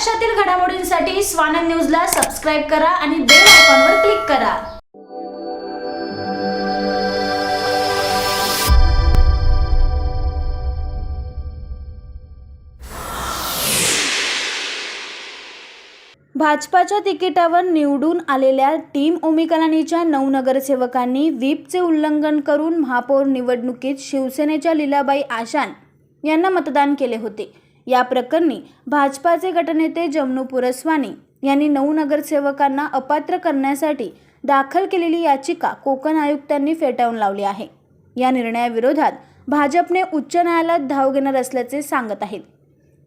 महाराष्ट्रातील घडामोडींसाठी स्वानंद न्यूजला सबस्क्राइब करा आणि बेल आयकॉनवर क्लिक करा। भाजपाच्या तिकिटावर निवडून आलेल्या टीम ओमी कलानीच्या 9 नगरसेवकांनी व्हीपचे उल्लंघन करून महापौर निवडणुकीत शिवसेनेच्या लीलाबाई आशान यांना मतदान केले होते। या प्रकरणी भाजपाचे गटनेते जमनू पुरस्वानी यांनी 9 नगरसेवकांना अपात्र करण्यासाठी दाखल केलेली याचिका कोकण आयुक्तांनी फेटाळून लावली आहे। या निर्णयाविरोधात भाजपने उच्च न्यायालयात धाव घेणार असल्याचे सांगत आहेत।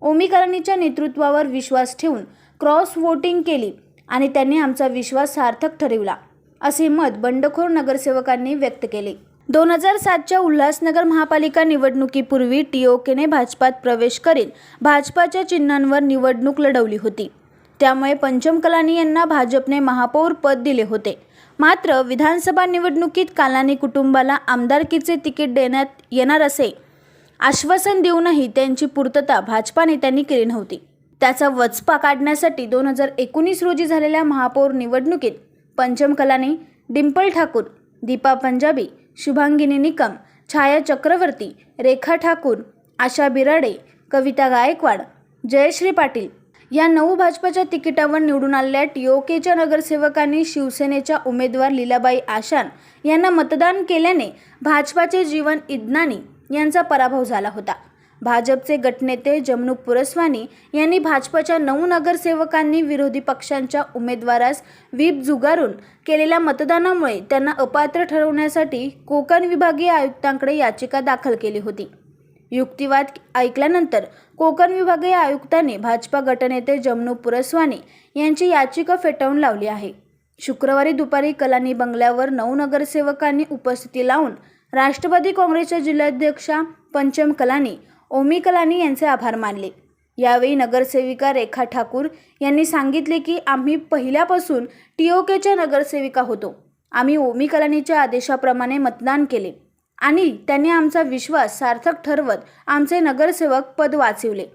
ओमी कलानीच्या नेतृत्वावर विश्वास ठेवून क्रॉस वोटिंग केली आणि त्यांनी आमचा विश्वास सार्थक ठरविला, असे मत बंडखोर नगरसेवकांनी व्यक्त केले। 2007च्या उल्हासनगर महापालिका निवडणुकीपूर्वी टीओकेने भाजपात प्रवेश करीत भाजपाच्या चिन्हांवर निवडणूक लढवली होती। त्यामुळे पंचम कलानी यांना भाजपने महापौर पद दिले होते। मात्र विधानसभा निवडणुकीत कलानी कुटुंबाला आमदारकीचे तिकीट देण्यात येणार असे आश्वासन देऊनही त्यांची पूर्तता भाजपा नेत्यांनी केली नव्हती। त्याचा वचपा काढण्यासाठी 2019 रोजी झालेल्या महापौर निवडणुकीत पंचम कलानी, डिंपल ठाकूर, दीपा पंजाबी, शुभांगिनी निकम, छाया चक्रवर्ती, रेखा ठाकूर, आशा बिराडे, कविता गायकवाड, जयश्री पाटील या 9 भाजपाच्या तिकिटावर निवडून आलेल्या टीओकेच्या नगरसेवकांनी शिवसेनेच्या उमेदवार लीलाबाई आशान यांना मतदान केल्याने भाजपाचे जीवन इदनानी यांचा पराभव झाला होता। भाजपचे गटनेते जमनू पुरस्वानी यांनी भाजपच्या 9 नगरसेवकांनी विरोधी पक्षांच्या उमेदवारास व्हीप जुगारून केलेल्या मतदानामुळे त्यांना अपात्र ठरवण्यासाठी कोकण विभागीय आयुक्तांकडे याचिका दाखल केली होती। युक्तिवाद ऐकल्यानंतर कोकण विभागीय आयुक्तांनी भाजपा गटनेते जमनू पुरस्वानी यांची याचिका फेटाळून लावली आहे। शुक्रवारी दुपारी कलानी बंगल्यावर 9 नगरसेवकांनी उपस्थिती लावून राष्ट्रवादी काँग्रेसच्या जिल्हाध्यक्षा पंचम कलानी, ओमी कलानी यांचे आभार मानले। यावेळी नगरसेविका रेखा ठाकूर यांनी सांगितले की आम्ही पहिल्यापासून टीओकेच्या नगरसेविका होतो। आम्ही ओमी कलानीच्या आदेशाप्रमाणे मतदान केले आणि त्यांनी आमचा विश्वास सार्थक ठरवत आमचे नगरसेवक पद वाचविले।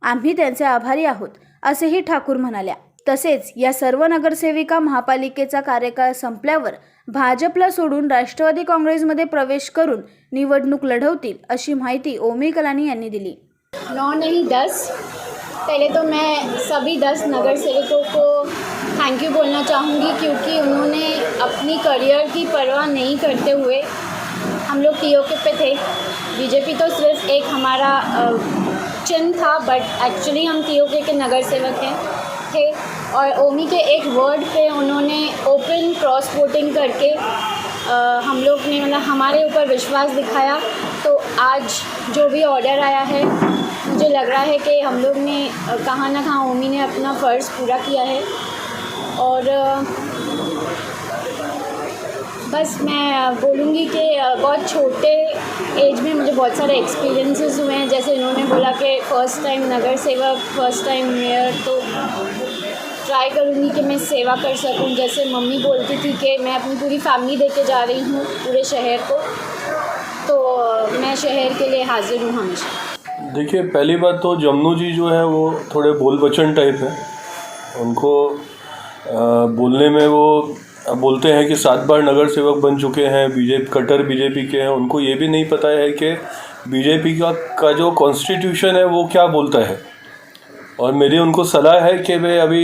आम्ही त्यांचे आभारी आहोत, असेही ठाकूर म्हणाल्या। तसेच या सर्व नगरसेविका महापालिकेचा कार्यकाळ संपल्यावर भाजपला सोडून राष्ट्रवादी काँग्रेसमध्ये प्रवेश करून निवडणूक लढवतील, अशी माहिती ओमी कलानी यांनी दिली। 9 नहीं 10। पहले तो मैं सभी 10 नगर सेवकों को थैंक यू बोलना चाहूँगी, क्योंकि उन्होंने अपनी करियर की परवाह नहीं करते हुए, हम लोग टीओके पे थे, बीजेपी तो सिर्फ एक हमारा चिन्ह था, बट एक्चुअली हम टीओके के नगर सेवक थे और ओमी के एक वर्ड पे उन्होंने ओपन क्रॉस वोटिंग करके हम लोग ने मतलब हमारे ऊपर विश्वास दिखाया। तो आज जो भी ऑर्डर आया है, मुझे लग रहा है कि हम लोग ने कहाँ ना कहाँ ओमी ने अपना फ़र्ज़ पूरा किया है। और बस मैं बोलूँगी कि बहुत छोटे एज में मुझे बहुत सारे एक्सपीरियंसेस हुए हैं। जैसे इन्होंने बोला कि फ़र्स्ट टाइम नगर सेवक, फ़र्स्ट टाइम मेयर, तो ट्राई करूँगी कि मैं सेवा कर सकूँ। जैसे मम्मी बोलती थी कि मैं अपनी पूरी फैमिली देके जा रही हूँ पूरे शहर को, तो मैं शहर के लिए हाजिर हूँ हमेशा। देखिए, पहली बात तो जमनू जी जो है वो थोड़े बोल बचन टाइप है। उनको बोलने में वो बोलते हैं कि 7 बार नगर सेवक बन चुके हैं, कट्टर बीजेपी के हैं। उनको ये भी नहीं पता है कि बीजेपी का जो कॉन्स्टिट्यूशन है वो क्या बोलता है। और मेरी उनको सलाह है कि वे अभी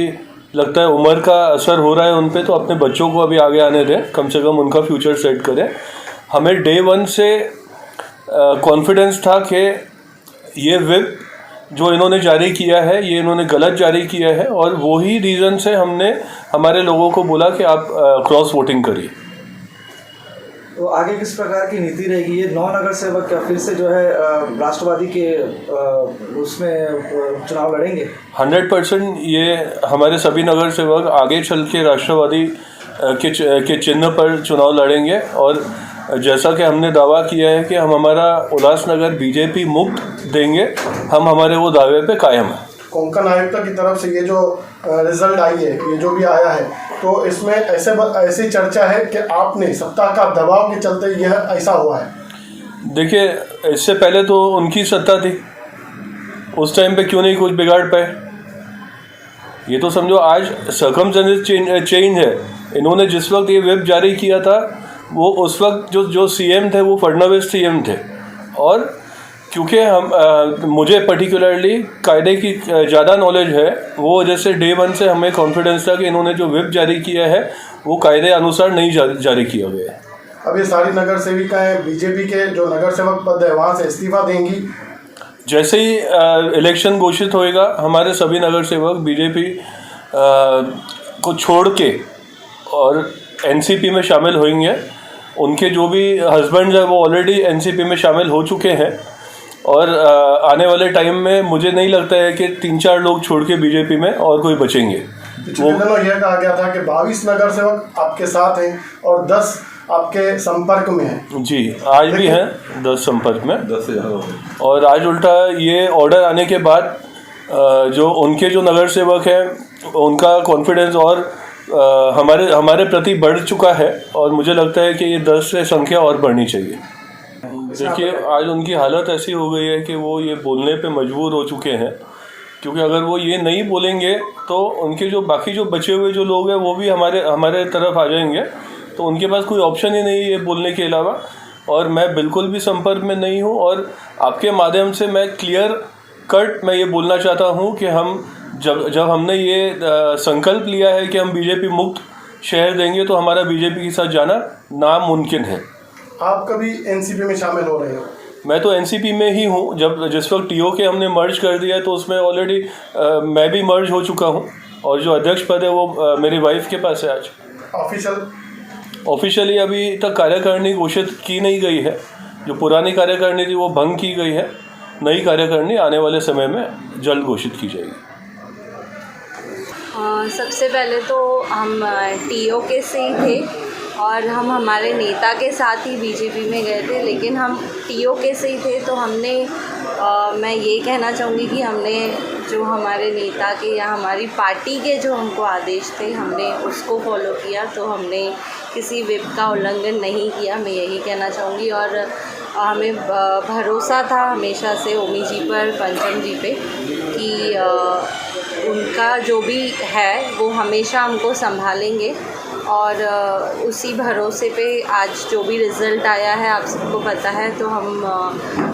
लगता है उम्र का असर हो रहा है उन पे, तो अपने बच्चों को अभी आगे आने दें, कम से कम उनका फ्यूचर सेट करें। हमें डे 1 से कॉन्फिडेंस था कि ये व्हिप जो इन्होंने जारी किया है ये इन्होंने गलत जारी किया है, और वही रीज़न से हमने हमारे लोगों को बोला कि आप क्रॉस वोटिंग करिए। तो आगे किस प्रकार की नीति रहेगी? ये 9 नगर सेवक क्या फिर से जो है राष्ट्रवादी के उसमें चुनाव लड़ेंगे? 100% ये हमारे सभी नगर सेवक आगे चल के राष्ट्रवादी के चिन्ह पर चुनाव लड़ेंगे। और जैसा कि हमने दावा किया है कि हम हमारा उल्लासनगर बीजेपी मुक्त देंगे, हम हमारे वो दावे पे कायम हैं। कोंकण आयुक्त की तरफ से ये जो रिजल्ट आई है, ये जो भी आया है, तो इसमें ऐसी चर्चा है कि आपने सत्ता का दबाव के चलते यह ऐसा हुआ है। देखिए, इससे पहले तो उनकी सत्ता थी, उस टाइम पे क्यों नहीं कुछ बिगाड़ पाए? ये तो समझो आज सर्कमस्टेंसेस चेंज है। इन्होंने जिस वक्त ये व्हिप जारी किया था वो उस वक्त जो सीएम थे वो फडणवीस सीएम थे, और क्योंकि मुझे पर्टिकुलरली कायदे की ज़्यादा नॉलेज है, वो वजह से डे वन से हमें कॉन्फिडेंस था कि इन्होंने जो व्हिप जारी किया है वो कायदे अनुसार नहीं जारी किया गया है। अब ये सारी नगर सेविकाएँ बीजेपी के जो नगर सेवक पद है वहाँ से इस्तीफा देंगी? जैसे ही इलेक्शन घोषित होएगा हमारे सभी नगर सेवक बीजेपी को छोड़ के और एनसीपी में शामिल होंगे। उनके जो भी हस्बैंड्स हैं वो ऑलरेडी एनसीपी में शामिल हो चुके हैं, और आने वाले टाइम में मुझे नहीं लगता है कि 3-4 लोग छोड़ के बीजेपी में और कोई बचेंगे। पिछले दिनों यह कहा गया था कि 22 नगर सेवक आपके साथ हैं और 10 आपके संपर्क में हैं। जी, आज भी हैं 10 संपर्क में, 10 से ज़्यादा। और आज उल्टा ये ऑर्डर आने के बाद जो उनके जो नगर सेवक हैं उनका कॉन्फिडेंस और हमारे प्रति बढ़ चुका है, और मुझे लगता है कि ये 10 से संख्या और बढ़नी चाहिए। देखिए, आज उनकी हालत ऐसी हो गई है कि वो ये बोलने पे मजबूर हो चुके हैं, क्योंकि अगर वो ये नहीं बोलेंगे तो उनके जो बाकी जो बचे हुए जो लोग हैं वो भी हमारे तरफ आ जाएंगे, तो उनके पास कोई ऑप्शन ही नहीं है ये बोलने के अलावा। और मैं बिल्कुल भी संपर्क में नहीं हूँ, और आपके माध्यम से मैं क्लियर कट मैं ये बोलना चाहता हूँ कि हम जब हमने ये संकल्प लिया है कि हम बीजेपी मुक्त शहर देंगे, तो हमारा बीजेपी के साथ जाना नामुमकिन है। आप कभी एनसीपी में शामिल हो रहे हो? मैं तो एनसीपी में ही हूँ। जिस वक्त टीओके हमने मर्ज कर दिया तो उसमें ऑलरेडी मैं भी मर्ज हो चुका हूँ, और जो अध्यक्ष पद है वो मेरी वाइफ के पास है। आज ऑफिशियली अभी तक कार्यकारिणी घोषित की नहीं गई है। जो पुरानी कार्यकारिणी थी वो भंग की गई है। नई कार्यकारिणी आने वाले समय में जल्द घोषित की जाएगी। सबसे पहले तो हम टीओके से ही थे, और हम हमारे नेता के साथ ही बीजेपी में गए थे, लेकिन हम टीओके से ही थे। तो हमने मैं ये कहना चाहूँगी कि हमने जो हमारे नेता के या हमारी पार्टी के जो हमको आदेश थे हमने उसको फॉलो किया, तो हमने किसी व्हिप का उल्लंघन नहीं किया, मैं यही कहना चाहूँगी। और हमें भरोसा था हमेशा से ओमी जी पर, पंचम जी पे, कि उनका जो भी है वो हमेशा हमको संभालेंगे, और उसी भरोसे पे आज जो भी रिज़ल्ट आया है आप सबको पता है। तो हम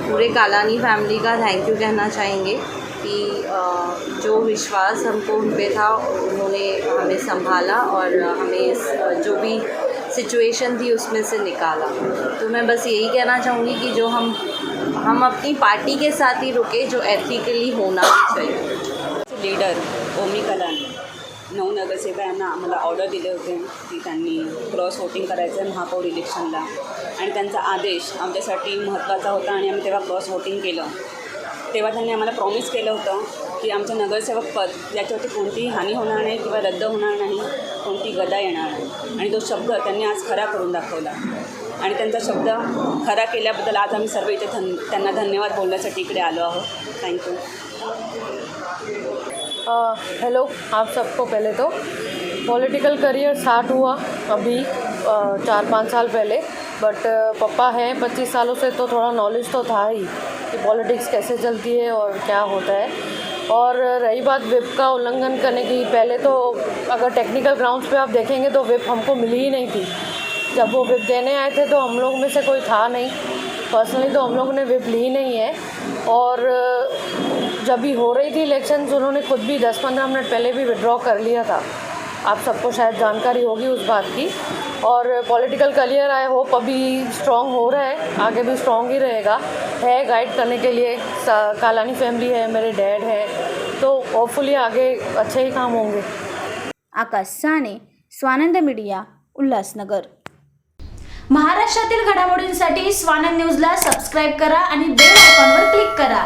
पूरे कालानी फैमिली का थैंक यू कहना चाहेंगे कि जो विश्वास हमको उन पे था उन्होंने हमें संभाला और हमें जो भी सिचुएशन थी उसमें से निकाला। तो मैं बस यही कहना चाहूँगी कि जो हम अपनी पार्टी के साथ ही रुके, जो एथिकली होना चाहिए। लीडर ओमी कलानी 9 नगरसेवकांना आम्हाला ऑर्डर दिले होते की त्यांनी क्रॉस वोटिंग करायचं आहे महापौर इलेक्शनला, आणि त्यांचा आदेश आमच्यासाठी महत्त्वाचा होता, आणि आम्ही तेव्हा क्रॉस वोटिंग केलं। तेव्हा त्यांनी आम्हाला प्रॉमिस केलं होतं की आमचं नगरसेवक पद याच्यावरती कोणतीही हानी होणार नाही किंवा रद्द होणार नाही, कोणती गदा येणार नाही, आणि तो शब्द त्यांनी आज खरा करून दाखवला। आणि त्यांचा शब्द खरा केल्याबद्दल आज आम्ही सर्व इथे त्यांना धन्यवाद बोलण्यासाठी इकडे आलो आहोत। थँक्यू। हेलो आप सबको। पहले तो पॉलिटिकल करियर स्टार्ट हुआ अभी 4-5 साल पहले, बट पापा हैं 25 सालों से, तो थोड़ा नॉलेज तो था ही कि पॉलिटिक्स कैसे चलती है और क्या होता है। और रही बात व्हिप का उल्लंघन करने की, पहले तो अगर टेक्निकल ग्राउंड्स पे आप देखेंगे तो व्हिप हमको मिली ही नहीं थी। जब वो व्हिप देने आए थे तो हम लोग में से कोई था नहीं, पर्सनली तो हम लोगों ने व्हिप ली नहीं है। और जब भी हो रही थी इलेक्शंस, उन्होंने खुद भी 10-15 मिनट पहले भी विड्रॉ कर लिया था। आप सबको शायद जानकारी होगी उस बात की। और पॉलिटिकल करियर आई होप अभी स्ट्रॉन्ग हो रहा है, आगे भी स्ट्रॉन्ग ही रहेगा। है गाइड करने के लिए कालानी फैमिली है, मेरे डैड है, तो होपफुली आगे अच्छे ही काम होंगे। आकाश साने, स्वानंद मीडिया, उल्हासनगर। महाराष्ट्रातील घडामोडींसाठी स्वानंद न्यूजला सबस्क्राईब करा आणि बेल आयकॉनवर क्लिक करा।